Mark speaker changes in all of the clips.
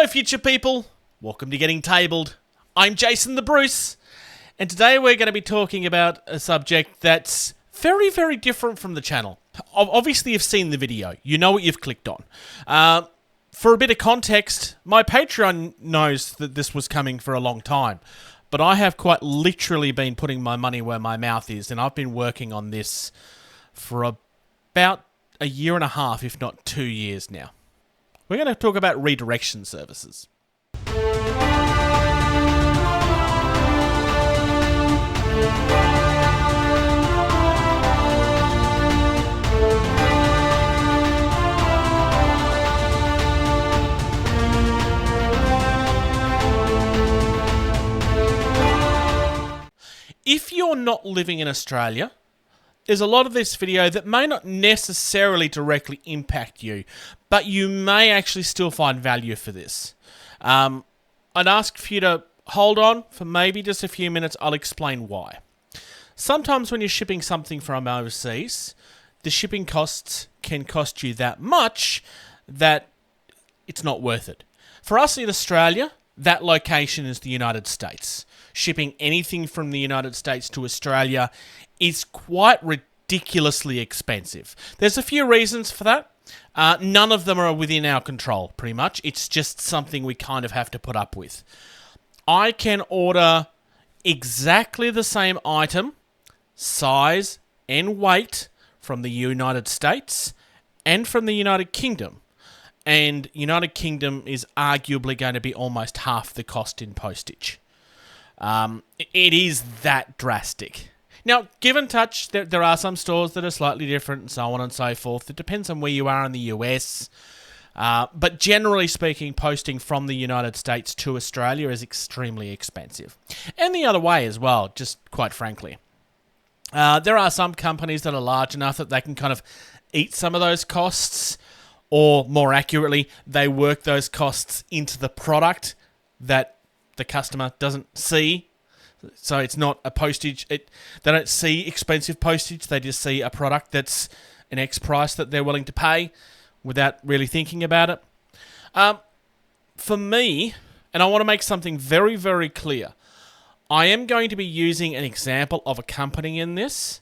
Speaker 1: Hello, future people. Welcome to Getting Tabled. I'm Jason the Bruce, and today we're going to be talking about a subject that's very, very different from the channel. Obviously, you've seen the video. You know what you've clicked on. For a bit of context, my Patreon knows that this was coming for a long time, but I have quite literally been putting my money where my mouth is, and I've been working on this for about a year and a half, if not 2 years now. We're going to talk about redirection services. If you're not living in Australia, there's a lot of this video that may not necessarily directly impact you, but you may actually still find value for this. I'd ask for you to hold on for maybe just a few minutes. I'll explain why. Sometimes when you're shipping something from overseas, the shipping costs can cost you that much that it's not worth it. For us in Australia, that location is the United States. Shipping anything from the United States to Australia is quite ridiculously expensive. There's a few reasons for that. None of them are within our control, pretty much. It's just something we kind of have to put up with. I can order exactly the same item, size and weight from the United States and from the United Kingdom. And United Kingdom is arguably going to be almost half the cost in postage. It is that drastic. Now, give and touch, there are some stores that are slightly different and so on and so forth. It depends on where you are in the US. But generally speaking, posting from the United States to Australia is extremely expensive. And the other way as well, just quite frankly. There are some companies that are large enough that they can kind of eat some of those costs, or more accurately, they work those costs into the product that the customer doesn't see. So it's not a postage. They don't see expensive postage. They just see a product that's an X price that they're willing to pay without really thinking about it. For me, and I want to make something very, very clear, I am going to be using an example of a company in this,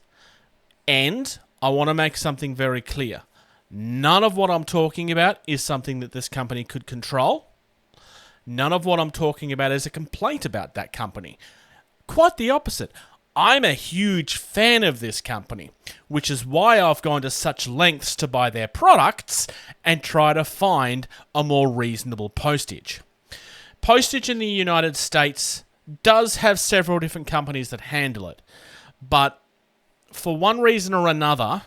Speaker 1: and I want to make something very clear. None of what I'm talking about is something that this company could control. None of what I'm talking about is a complaint about that company. Quite the opposite. I'm a huge fan of this company, which is why I've gone to such lengths to buy their products and try to find a more reasonable postage. Postage in the United States does have several different companies that handle it, but for one reason or another,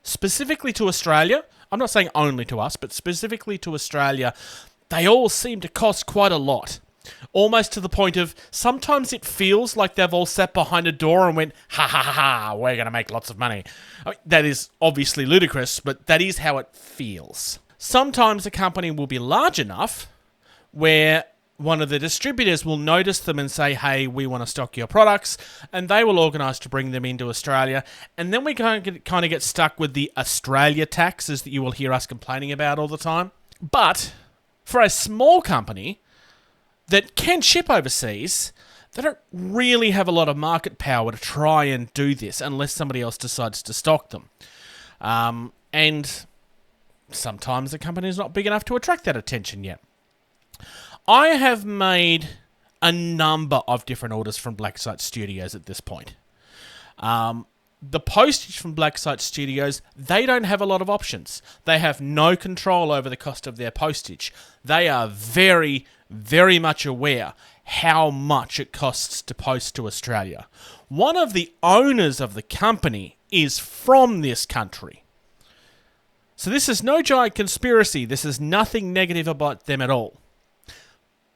Speaker 1: specifically to Australia, I'm not saying only to us, but specifically to Australia, they all seem to cost quite a lot. Almost to the point of, sometimes it feels like they've all sat behind a door and went, ha ha ha ha, we're going to make lots of money. I mean, that is obviously ludicrous, but that is how it feels. Sometimes a company will be large enough where one of the distributors will notice them and say, hey, we want to stock your products, and they will organise to bring them into Australia. And then we kind of get stuck with the Australia taxes that you will hear us complaining about all the time. But for a small company that can ship overseas, they don't really have a lot of market power to try and do this unless somebody else decides to stock them. And sometimes the company is not big enough to attract that attention yet. I have made a number of different orders from Black Site Studios at this point. The postage from Black Site Studios, they don't have a lot of options. They have no control over the cost of their postage. They are very, very much aware how much it costs to post to Australia. One of the owners of the company is from this country. So this is no giant conspiracy. This is nothing negative about them at all.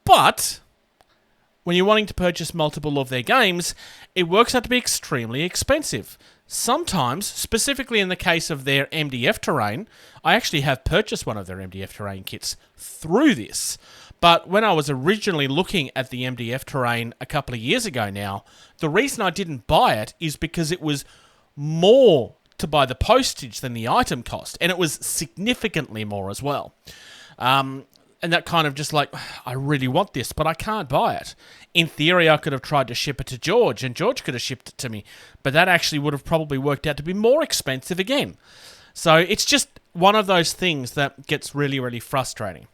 Speaker 1: But when you're wanting to purchase multiple of their games, it works out to be extremely expensive. Sometimes, specifically in the case of their MDF terrain, I actually have purchased one of their MDF terrain kits through this. But when I was originally looking at the MDF terrain a couple of years ago now, the reason I didn't buy it is because it was more to buy the postage than the item cost, and it was significantly more as well. And that kind of just like, I really want this, but I can't buy it. In theory, I could have tried to ship it to George, and George could have shipped it to me. But that actually would have probably worked out to be more expensive again. So it's just one of those things that gets really, really frustrating.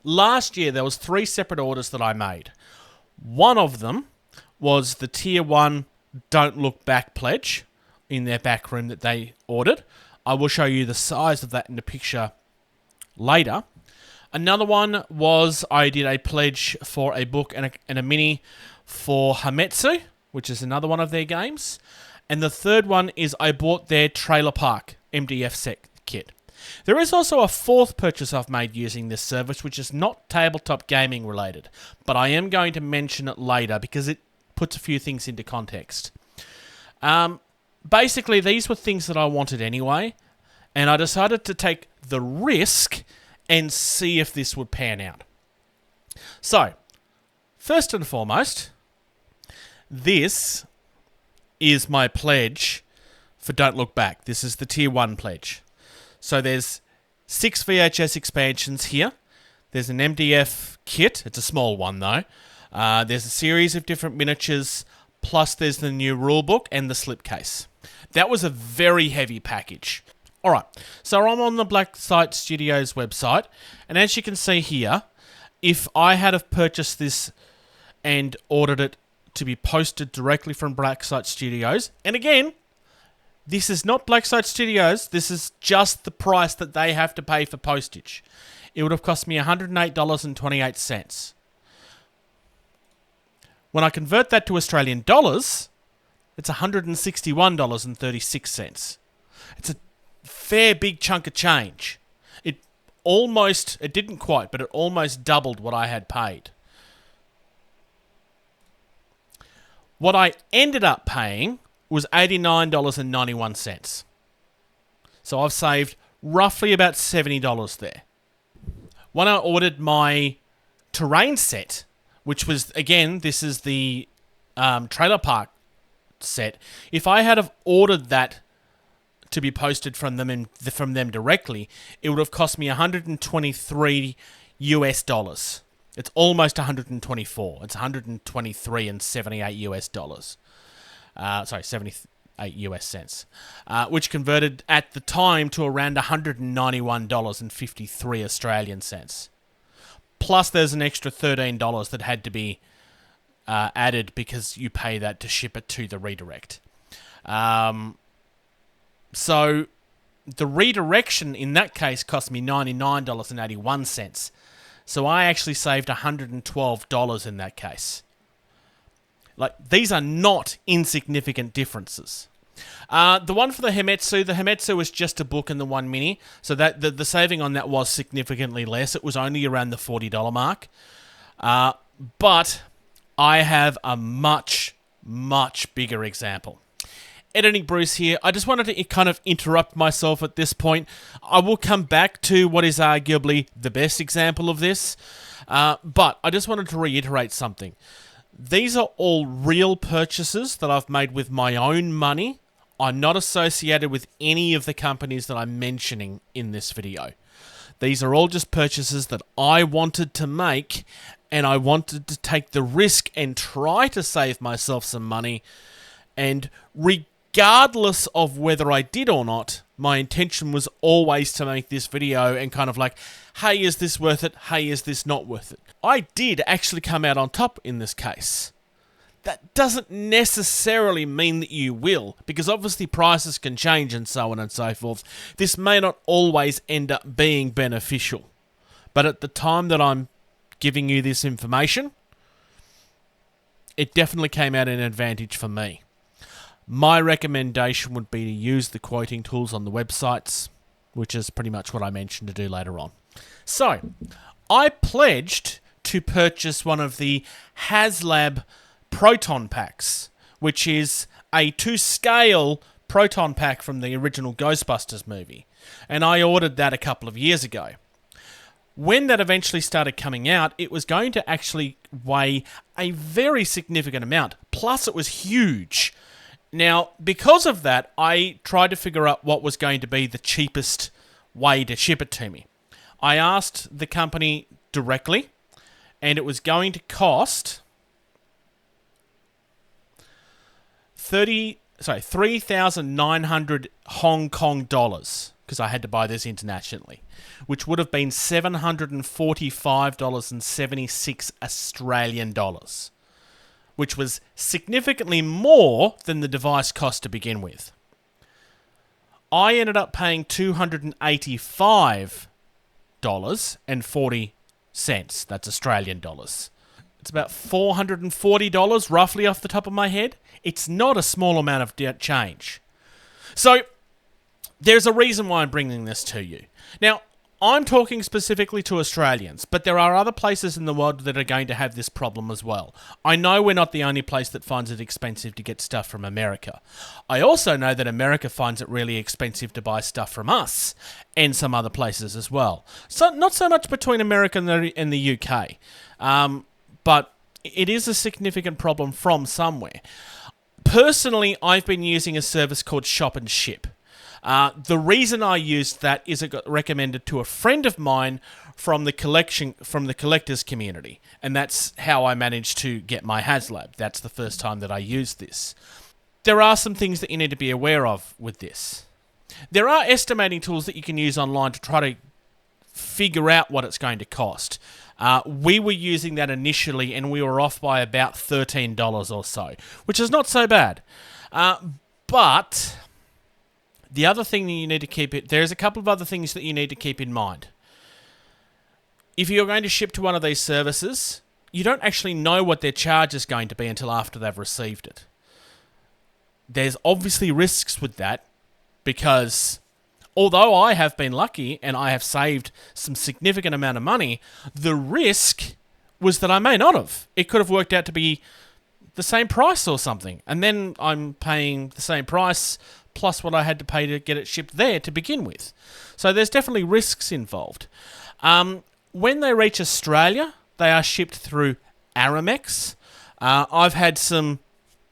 Speaker 1: Last year, there was 3 separate orders that I made. One of them was the Tier 1 Don't Look Back pledge in their back room that they ordered. I will show you the size of that in the picture later. Another one was I did a pledge for a book and a mini for Hametsu, which is another one of their games. And the third one is I bought their Trailer Park MDF set kit. There is also a 4th purchase I've made using this service, which is not tabletop gaming related, but I am going to mention it later because it puts a few things into context. Basically, these were things that I wanted anyway, and I decided to take the risk and see if this would pan out. So, first and foremost, this is my pledge for Don't Look Back. This is the Tier 1 pledge. So there's 6 VHS expansions here. There's an MDF kit. It's a small one, though. There's a series of different miniatures, plus there's the new rulebook and the slipcase. That was a very heavy package. Alright, so I'm on the Black Site Studios website, and as you can see here, if I had have purchased this and ordered it to be posted directly from Black Site Studios, and again, this is not Black Site Studios, this is just the price that they have to pay for postage. It would have cost me $108.28. When I convert that to Australian dollars, it's $161.36. It's a fair big chunk of change. It didn't quite, but it almost doubled what I had paid. What I ended up paying was $89.91. So I've saved roughly about $70 there. When I ordered my terrain set, which was, again, this is the trailer park set, if I had have ordered that to be posted from them directly, it would have cost me $123 US dollars. It's almost 124. It's 123 and 78 US dollars. 78 US cents, which converted at the time to around $191.53 Australian cents. Plus, there's an extra $13 that had to be added because you pay that to ship it to the redirect. So the redirection in that case cost me $99.81. So I actually saved $112 in that case. Like, these are not insignificant differences. The one for the Hametsu was just a book and the 1 mini, so that the saving on that was significantly less. It was only around the $40 mark. But I have a much, much bigger example. Editing Bruce here. I just wanted to kind of interrupt myself at this point. I will come back to what is arguably the best example of this, but I just wanted to reiterate something. These are all real purchases that I've made with my own money. I'm not associated with any of the companies that I'm mentioning in this video. These are all just purchases that I wanted to make, and I wanted to take the risk and try to save myself some money. And regardless of whether I did or not, my intention was always to make this video and kind of like, hey, is this worth it? Hey, is this not worth it? I did actually come out on top in this case. That doesn't necessarily mean that you will, because obviously prices can change and so on and so forth. This may not always end up being beneficial. But at the time that I'm giving you this information, it definitely came out an advantage for me. My recommendation would be to use the quoting tools on the websites, which is pretty much what I mentioned to do later on. So, I pledged to purchase one of the HasLab Proton packs, which is a 2-scale proton pack from the original Ghostbusters movie. And I ordered that a couple of years ago. When that eventually started coming out, it was going to actually weigh a very significant amount. Plus, it was huge. Now, because of that, I tried to figure out what was going to be the cheapest way to ship it to me. I asked the company directly, and it was going to cost 3,900 Hong Kong dollars, because I had to buy this internationally, which would have been $745.76 Australian dollars, which was significantly more than the device cost to begin with. I ended up paying $285.40. That's Australian dollars. It's about $440 roughly off the top of my head. It's not a small amount of change. So there's a reason why I'm bringing this to you. Now, I'm talking specifically to Australians, but there are other places in the world that are going to have this problem as well. I know we're not the only place that finds it expensive to get stuff from America. I also know that America finds it really expensive to buy stuff from us and some other places as well. So not so much between America and the UK, but it is a significant problem from somewhere. Personally, I've been using a service called Shop and Ship. The reason I used that is it got recommended to a friend of mine from the collectors community, and that's how I managed to get my HasLab. That's the first time that I used this. There are some things that you need to be aware of with this. There are estimating tools that you can use online to try to figure out what it's going to cost. We were using that initially, and we were off by about $13 or so, which is not so bad. But the other thing that you need to there's a couple of other things that you need to keep in mind. If you're going to ship to one of these services, you don't actually know what their charge is going to be until after they've received it. There's obviously risks with that, because although I have been lucky and I have saved some significant amount of money, the risk was that I may not have. It could have worked out to be the same price or something, and then I'm paying the same price plus what I had to pay to get it shipped there to begin with. So there's definitely risks involved. When they reach Australia, they are shipped through Aramex. I've had some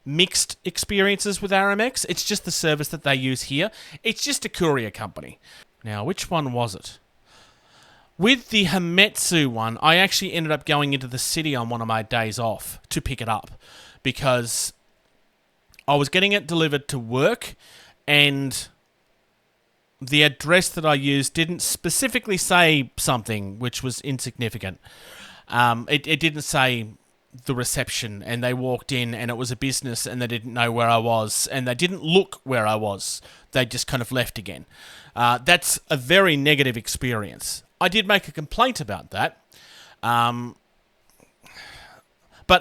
Speaker 1: mixed experiences with Aramex. It's just the service that they use here. It's just a courier company. Now, which one was it? With the Hametsu one, I actually ended up going into the city on one of my days off to pick it up, because I was getting it delivered to work, and the address that I used didn't specifically say something which was insignificant. It didn't say the reception, and they walked in and it was a business and they didn't know where I was, and they didn't look where I was. They just kind of left again. That's a very negative experience. I did make a complaint about that, but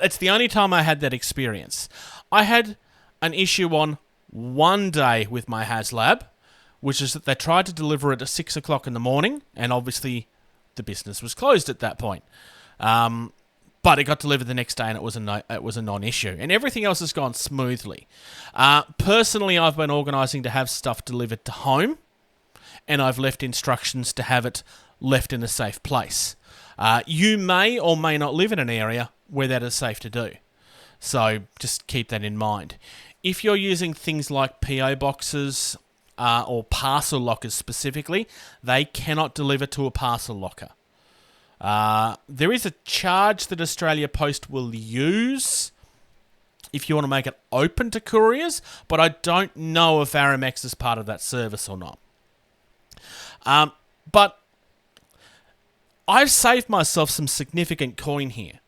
Speaker 1: it's the only time I had that experience. I had an issue on one day with my HasLab, which is that they tried to deliver it at 6 o'clock in the morning, and obviously the business was closed at that point. But it got delivered the next day, and it was a non-issue. And everything else has gone smoothly. Personally, I've been organising to have stuff delivered to home, and I've left instructions to have it left in a safe place. You may or may not live in an area where that is safe to do. So just keep that in mind. If you're using things like PO boxes or parcel lockers specifically, they cannot deliver to a parcel locker. There is a charge that Australia Post will use if you want to make it open to couriers, but I don't know if Aramex is part of that service or not. But I've saved myself some significant coin here.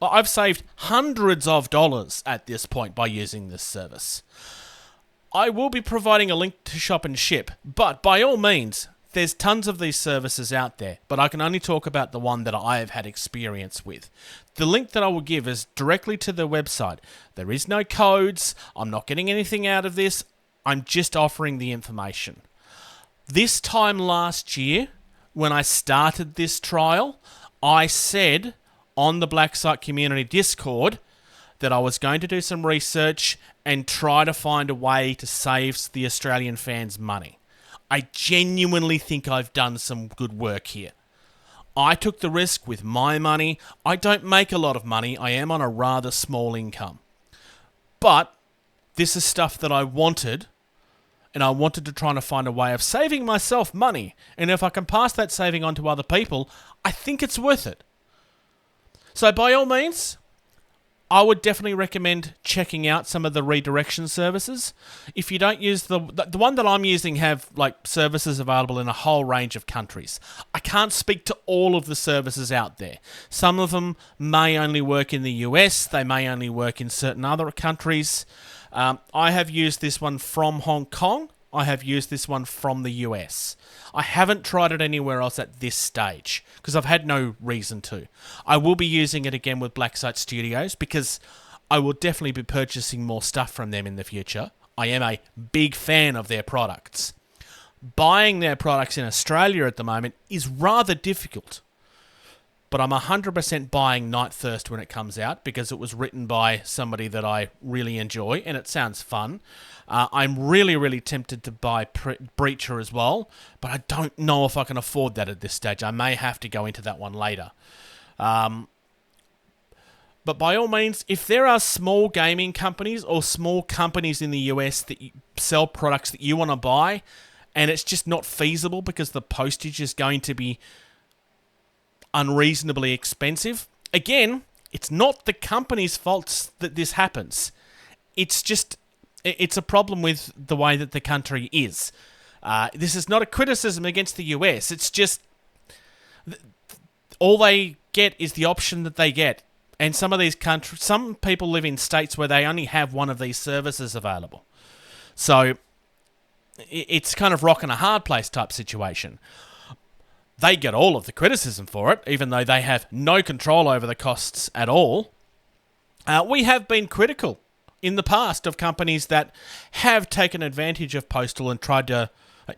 Speaker 1: I've saved hundreds of dollars at this point by using this service. I will be providing a link to Shop and Ship, but by all means, there's tons of these services out there, but I can only talk about the one that I have had experience with. The link that I will give is directly to the website. There is no codes. I'm not getting anything out of this. I'm just offering the information. This time last year, when I started this trial, I said on the Black Site Community Discord that I was going to do some research and try to find a way to save the Australian fans money. I genuinely think I've done some good work here. I took the risk with my money. I don't make a lot of money. I am on a rather small income. But this is stuff that I wanted, and I wanted to try to find a way of saving myself money. And if I can pass that saving on to other people, I think it's worth it. So by all means, I would definitely recommend checking out some of the redirection services. If you don't use the one that I'm using, have like services available in a whole range of countries. I can't speak to all of the services out there. Some of them may only work in the US. They may only work in certain other countries. I have used this one from Hong Kong. I have used this one from the US. I haven't tried it anywhere else at this stage because I've had no reason to. I will be using it again with Black Site Studios because I will definitely be purchasing more stuff from them in the future. I am a big fan of their products. Buying their products in Australia at the moment is rather difficult. But I'm 100% buying Night Thirst when it comes out because it was written by somebody that I really enjoy and it sounds fun. I'm really, really tempted to buy Breacher as well, but I don't know if I can afford that at this stage. I may have to go into that one later. But by all means, if there are small gaming companies or small companies in the US that sell products that you want to buy and it's just not feasible because the postage is going to be unreasonably expensive. Again, it's not the company's fault that this happens. It's a problem with the way that the country is. This is not a criticism against the US. It's just all they get is the option that they get. And some of these countries, some people live in states where they only have one of these services available. So it's kind of rock and a hard place type situation. They get all of the criticism for it, even though they have no control over the costs at all. We have been critical in the past of companies that have taken advantage of postal and tried to...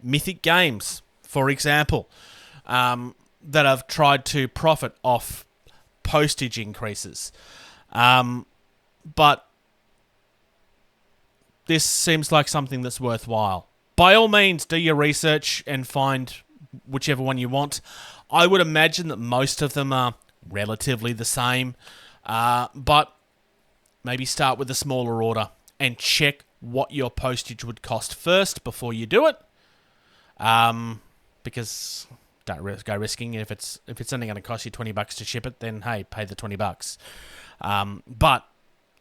Speaker 1: Mythic Games, for example, that have tried to profit off postage increases. But this seems like something that's worthwhile. By all means, do your research and find whichever one you want. I would imagine that most of them are relatively the same, but maybe start with a smaller order and check what your postage would cost first before you do it, because don't go risking. If it's only going to cost you $20 to ship it, then hey, pay the $20. But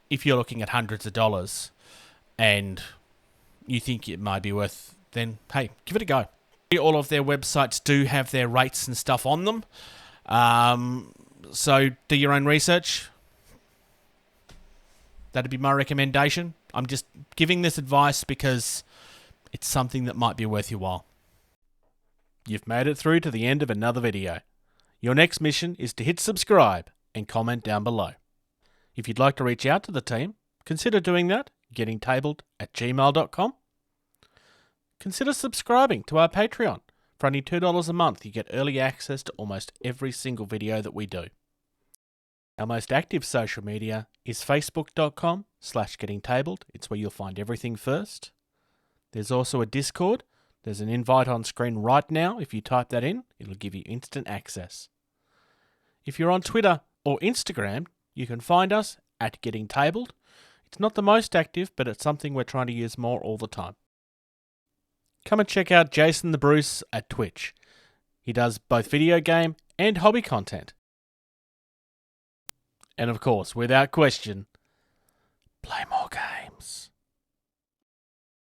Speaker 1: if you're looking at hundreds of dollars and you think it might be worth, then hey, give it a go. All of their websites do have their rates and stuff on them. So do your own research. That'd be my recommendation. I'm just giving this advice because it's something that might be worth your while. You've made it through to the end of another video. Your next mission is to hit subscribe and comment down below. If you'd like to reach out to the team, consider doing that, gettingtabled@gmail.com. Consider subscribing to our Patreon. For only $2 a month, you get early access to almost every single video that we do. Our most active social media is facebook.com/gettingtabled. It's where you'll find everything first. There's also a Discord. There's an invite on screen right now. If you type that in, it'll give you instant access. If you're on Twitter or Instagram, you can find us at gettingtabled. It's not the most active, but it's something we're trying to use more all the time. Come and check out Jason the Bruce at Twitch. He does both video game and hobby content. And of course, without question, play more games.